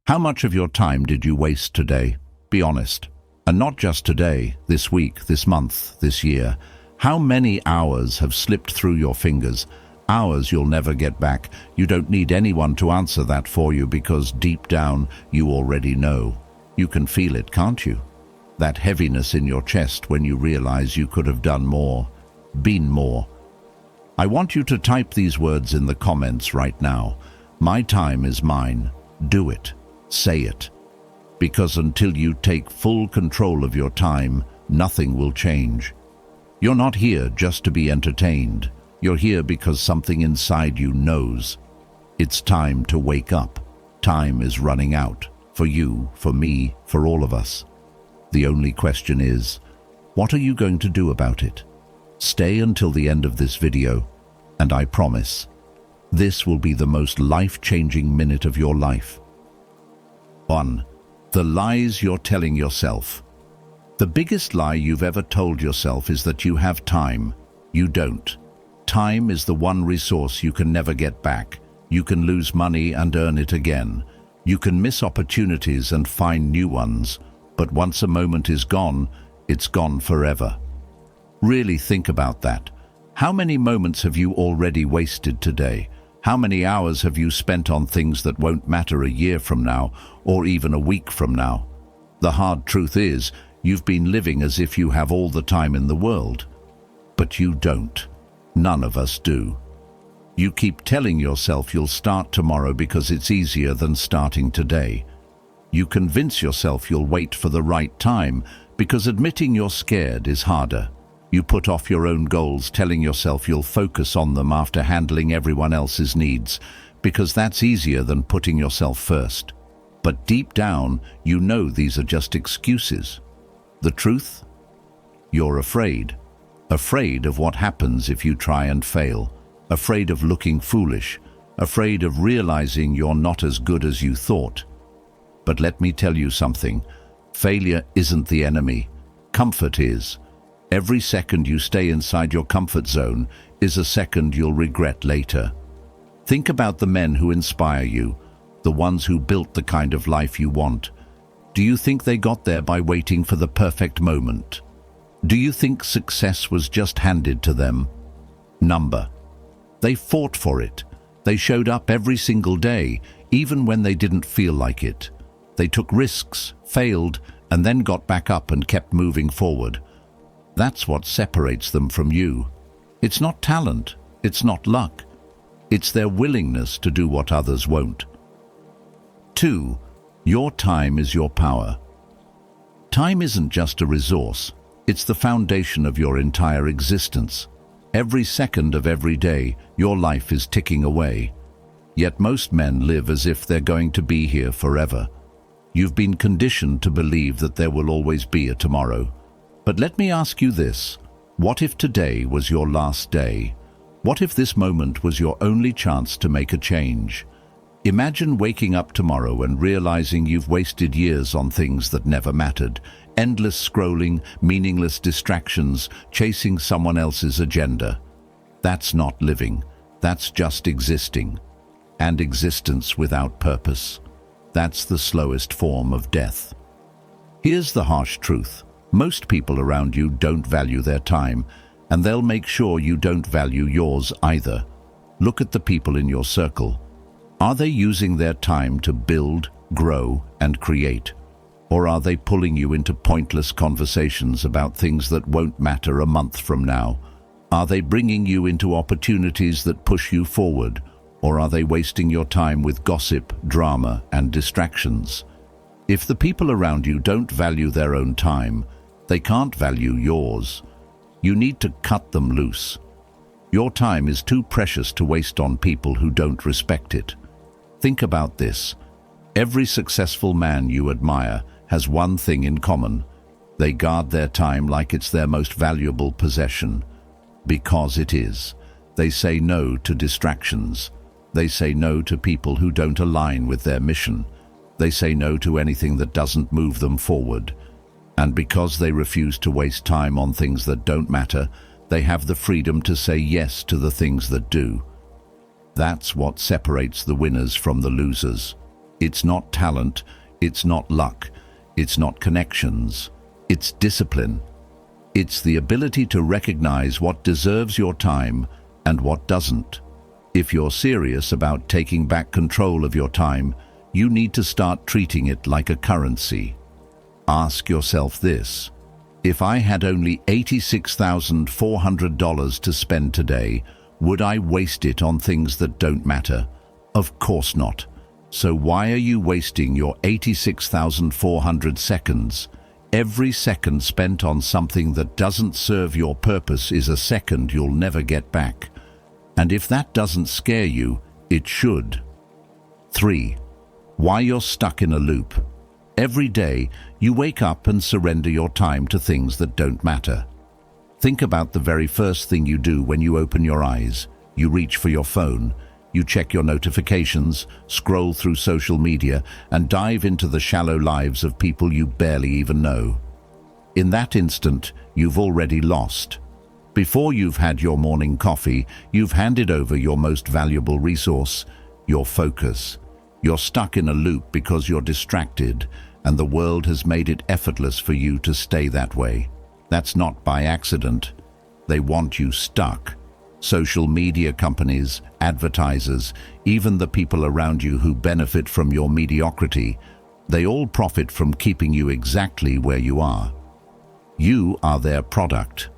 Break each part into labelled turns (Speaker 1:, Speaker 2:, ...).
Speaker 1: How much of your time did you waste today? Be honest. And not just today, this week, this month, this year. How many hours have slipped through your fingers? Hours you'll never get back. You don't need anyone to answer that for you because deep down you already know. You can feel it, can't you? That heaviness in your chest when you realize you could have done more, been more. I want you to type these words in the comments right now. My time is mine. Do it. Say it. Because until you take full control of your time, nothing will change. You're not here just to be entertained. You're here because something inside you knows. It's time to wake up. Time is running out. For you, for me, for all of us. The only question is, what are you going to do about it? Stay until the end of this video, and I promise, this will be the most life-changing minute of your life. 1. The lies you're telling yourself. The biggest lie you've ever told yourself is that you have time. You don't. Time is the one resource you can never get back. You can lose money and earn it again. You can miss opportunities and find new ones. But once a moment is gone, it's gone forever. Really think about that. How many moments have you already wasted today? How many hours have you spent on things that won't matter a year from now, or even a week from now? The hard truth is, you've been living as if you have all the time in the world. But you don't. None of us do. You keep telling yourself you'll start tomorrow because it's easier than starting today. You convince yourself you'll wait for the right time because admitting you're scared is harder. You put off your own goals, telling yourself you'll focus on them after handling everyone else's needs, because that's easier than putting yourself first. But deep down, you know these are just excuses. The truth? You're afraid. Afraid of what happens if you try and fail. Afraid of looking foolish. Afraid of realizing you're not as good as you thought. But let me tell you something. Failure isn't the enemy. Comfort is. Every second you stay inside your comfort zone is a second you'll regret later. Think about the men who inspire you, the ones who built the kind of life you want. Do you think they got there by waiting for the perfect moment? Do you think success was just handed to them? Number. They fought for it. They showed up every single day, even when they didn't feel like it. They took risks, failed, and then got back up and kept moving forward. That's what separates them from you. It's not talent, it's not luck. It's their willingness to do what others won't. 2. Your time is your power. Time isn't just a resource, it's the foundation of your entire existence. Every second of every day, your life is ticking away. Yet most men live as if they're going to be here forever. You've been conditioned to believe that there will always be a tomorrow. But let me ask you this, what if today was your last day? What if this moment was your only chance to make a change? Imagine waking up tomorrow and realizing you've wasted years on things that never mattered. Endless scrolling, meaningless distractions, chasing someone else's agenda. That's not living, that's just existing. And existence without purpose. That's the slowest form of death. Here's the harsh truth. Most people around you don't value their time, and they'll make sure you don't value yours either. Look at the people in your circle. Are they using their time to build, grow, and create? Or are they pulling you into pointless conversations about things that won't matter a month from now? Are they bringing you into opportunities that push you forward? Or are they wasting your time with gossip, drama, and distractions? If the people around you don't value their own time, they can't value yours. You need to cut them loose. Your time is too precious to waste on people who don't respect it. Think about this. Every successful man you admire has one thing in common. They guard their time like it's their most valuable possession. Because it is. They say no to distractions. They say no to people who don't align with their mission. They say no to anything that doesn't move them forward. And because they refuse to waste time on things that don't matter, they have the freedom to say yes to the things that do. That's what separates the winners from the losers. It's not talent, it's not luck, it's not connections, it's discipline. It's the ability to recognize what deserves your time and what doesn't. If you're serious about taking back control of your time, you need to start treating it like a currency. Ask yourself this: if I had only $86,400 to spend today, would I waste it on things that don't matter? Of course not. So why are you wasting your 86,400 seconds? Every second spent on something that doesn't serve your purpose is a second you'll never get back. And if that doesn't scare you, it should. 3. Why you're stuck in a loop. Every day, you wake up and surrender your time to things that don't matter. Think about the very first thing you do when you open your eyes. You reach for your phone, you check your notifications, scroll through social media, and dive into the shallow lives of people you barely even know. In that instant, you've already lost. Before you've had your morning coffee, you've handed over your most valuable resource, your focus. You're stuck in a loop because you're distracted, and the world has made it effortless for you to stay that way. That's not by accident. They want you stuck. Social media companies, advertisers, even the people around you who benefit from your mediocrity, they all profit from keeping you exactly where you are. You are their product.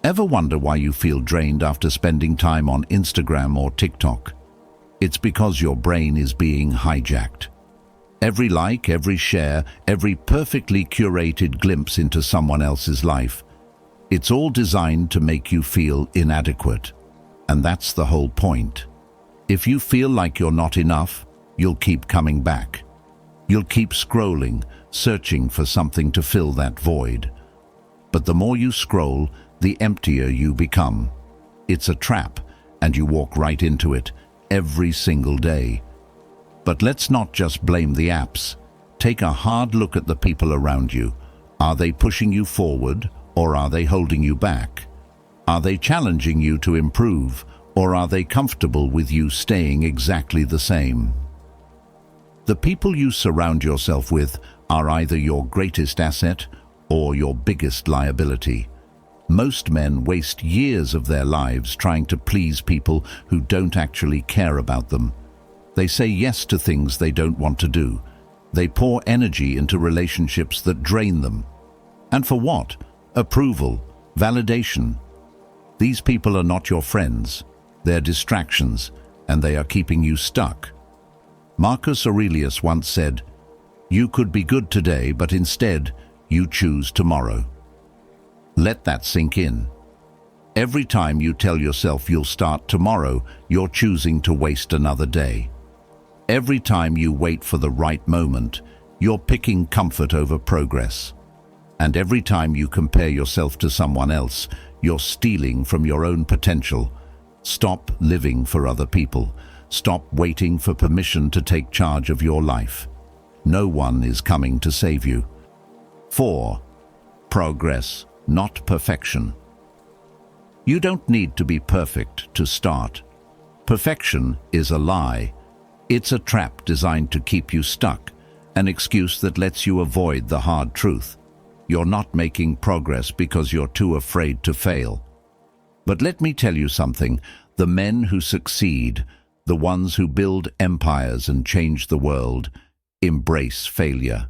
Speaker 1: Ever wonder why you feel drained after spending time on Instagram or TikTok? It's because your brain is being hijacked. Every like, every share, every perfectly curated glimpse into someone else's life, it's all designed to make you feel inadequate. And that's the whole point. If you feel like you're not enough, you'll keep coming back. You'll keep scrolling, searching for something to fill that void. But the more you scroll, the emptier you become. It's a trap, and you walk right into it every single day. But let's not just blame the apps. Take a hard look at the people around you. Are they pushing you forward, or are they holding you back? Are they challenging you to improve, or are they comfortable with you staying exactly the same? The people you surround yourself with are either your greatest asset or your biggest liability. Most men waste years of their lives trying to please people who don't actually care about them. They say yes to things they don't want to do. They pour energy into relationships that drain them. And for what? Approval, validation. These people are not your friends. They're distractions, and they are keeping you stuck. Marcus Aurelius once said, "You could be good today, but instead, you choose tomorrow." Let that sink in. Every time you tell yourself you'll start tomorrow, you're choosing to waste another day. Every time you wait for the right moment, you're picking comfort over progress. And every time you compare yourself to someone else, you're stealing from your own potential. Stop living for other people. Stop waiting for permission to take charge of your life. No one is coming to save you. 4. Progress, not perfection. You don't need to be perfect to start. Perfection is a lie. It's a trap designed to keep you stuck, an excuse that lets you avoid the hard truth. You're not making progress because you're too afraid to fail. But let me tell you something. The men who succeed, the ones who build empires and change the world, embrace failure.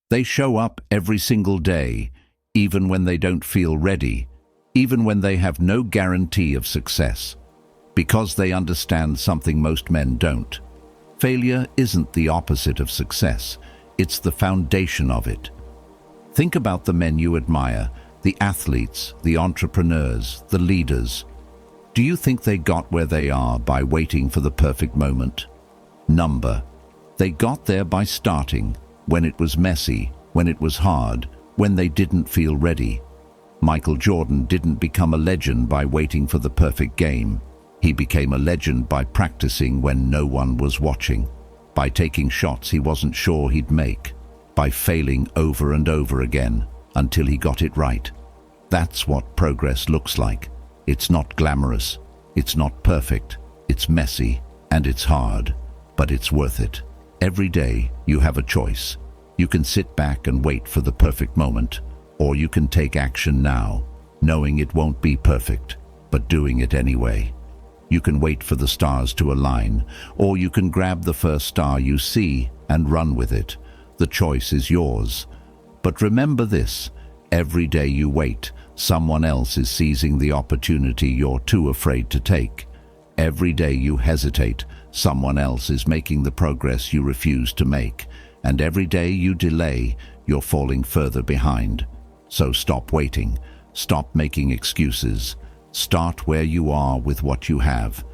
Speaker 1: They show up every single day, even when they don't feel ready, even when they have no guarantee of success, because they understand something most men don't. Failure isn't the opposite of success, it's the foundation of it. Think about the men you admire, the athletes, the entrepreneurs, the leaders. Do you think they got where they are by waiting for the perfect moment? Number. They got there by starting, when it was messy, when it was hard, when they didn't feel ready. Michael Jordan didn't become a legend by waiting for the perfect game. He became a legend by practicing when no one was watching, by taking shots he wasn't sure he'd make, by failing over and over again until he got it right. That's what progress looks like. It's not glamorous, it's not perfect, it's messy, and it's hard, but it's worth it. Every day you have a choice. You can sit back and wait for the perfect moment, or you can take action now, knowing it won't be perfect, but doing it anyway. You can wait for the stars to align, or you can grab the first star you see and run with it. The choice is yours. But remember this, every day you wait, someone else is seizing the opportunity you're too afraid to take. Every day you hesitate, someone else is making the progress you refuse to make. And every day you delay, you're falling further behind. So stop waiting. Stop making excuses. Start where you are with what you have.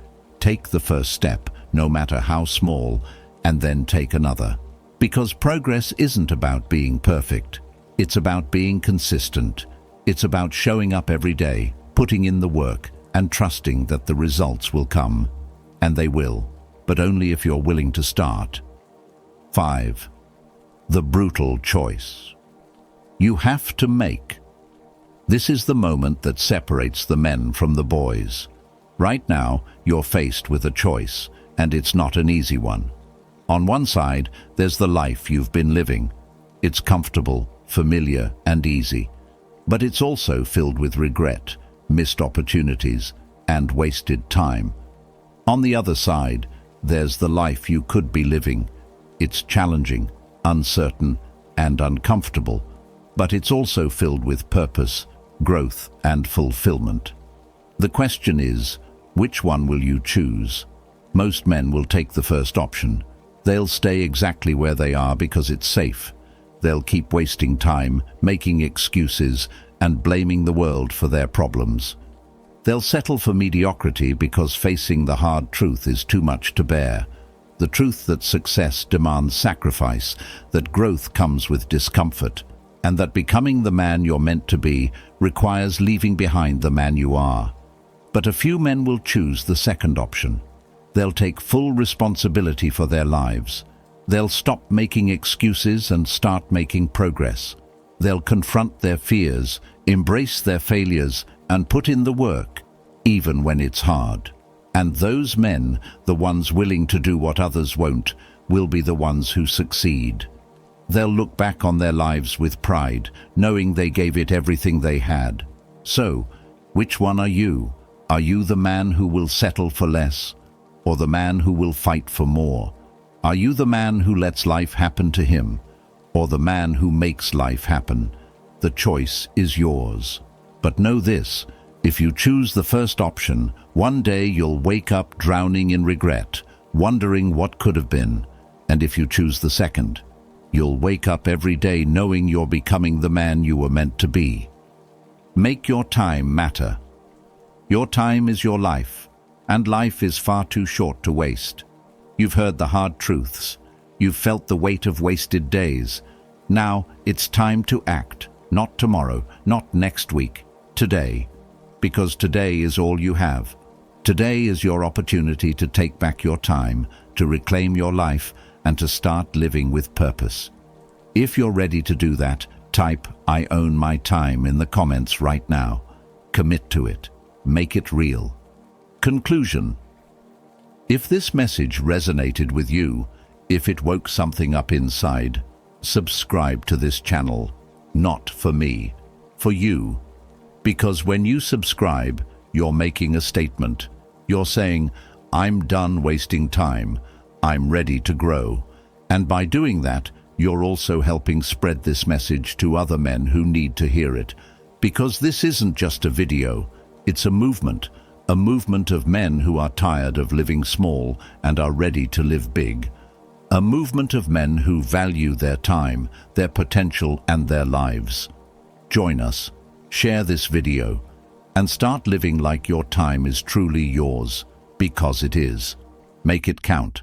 Speaker 1: Take the first step, no matter how small, and then take another. Because progress isn't about being perfect. It's about being consistent. It's about showing up every day, putting in the work, and trusting that the results will come. And they will, but only if you're willing to start. 5. The brutal choice. You have to make. This is the moment that separates the men from the boys. Right now, you're faced with a choice, and it's not an easy one. On one side, there's the life you've been living. It's comfortable, familiar, and easy. But it's also filled with regret, missed opportunities, and wasted time. On the other side, there's the life you could be living. It's challenging, uncertain, and uncomfortable, but it's also filled with purpose, growth, and fulfillment. The question is, which one will you choose? Most men will take the first option. They'll stay exactly where they are because it's safe. They'll keep wasting time, making excuses, and blaming the world for their problems. They'll settle for mediocrity because facing the hard truth is too much to bear. The truth that success demands sacrifice, that growth comes with discomfort, and that becoming the man you're meant to be requires leaving behind the man you are. But a few men will choose the second option. They'll take full responsibility for their lives. They'll stop making excuses and start making progress. They'll confront their fears, embrace their failures, and put in the work, even when it's hard. And those men, the ones willing to do what others won't, will be the ones who succeed. They'll look back on their lives with pride, knowing they gave it everything they had. So, which one are you? Are you the man who will settle for less, or the man who will fight for more? Are you the man who lets life happen to him, or the man who makes life happen? The choice is yours. But know this, if you choose the first option, one day you'll wake up drowning in regret, wondering what could have been. And if you choose the second, you'll wake up every day knowing you're becoming the man you were meant to be. Make your time matter. Your time is your life, and life is far too short to waste. You've heard the hard truths. You've felt the weight of wasted days. Now it's time to act, not tomorrow, not next week, today. Because today is all you have. Today is your opportunity to take back your time, to reclaim your life, and to start living with purpose. If you're ready to do that, type "I own my time" in the comments right now. Commit to it. Make it real. Conclusion. If this message resonated with you, if it woke something up inside, subscribe to this channel. Not for me, for you. Because when you subscribe, you're making a statement. You're saying, "I'm done wasting time. I'm ready to grow." And by doing that, you're also helping spread this message to other men who need to hear it. Because this isn't just a video, it's a movement of men who are tired of living small and are ready to live big. A movement of men who value their time, their potential, and their lives. Join us, share this video, and start living like your time is truly yours, because it is. Make it count.